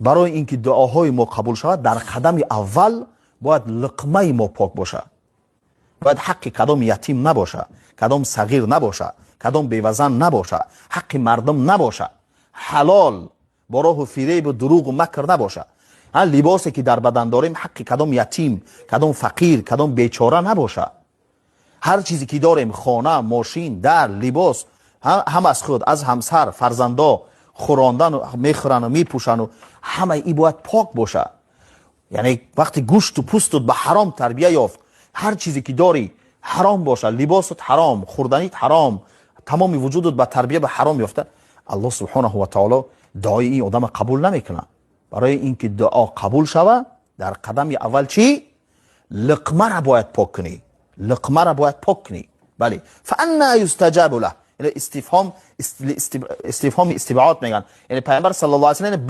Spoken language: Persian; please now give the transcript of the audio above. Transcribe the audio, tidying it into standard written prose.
برای اینکه دعاهای ما قبول شود در قدم اول باید لقمه ما پاک باشه، باید حق کدام یتیم نباشه، کدام صغیر نباشه، کدام بیوزن نباشه، حق مردم نباشه، حلال با راه و فریب و دروغ و مکر نباشه. لباسی که در بدن داریم حق کدام یتیم، کدام فقیر، کدام بیچاره نباشه. هر چیزی که داریم، خانه، ماشین، در، لباس، هم از خود، از همسر، فرزندا خوراندن و میخورن و میپوشن و همه ای باید پاک باشه. یعنی وقتی گوشت و پوستت به حرام تربیه یافت، هر چیزی که داری حرام باشه، لباست حرام، خوردنیت حرام، تمام وجودت به تربیه به حرام یافته، الله سبحانه و تعالی دعای این آدم قبول نمیکنه. برای اینکه دعا قبول شود در قدم اول چی؟ لقمه را باید پاک کنی، لقمه را باید پاک کنی. بله، فانا یستجاب له، استفهام استبعاد میگن. یعنی پیامبر صلی الله علیه و سلم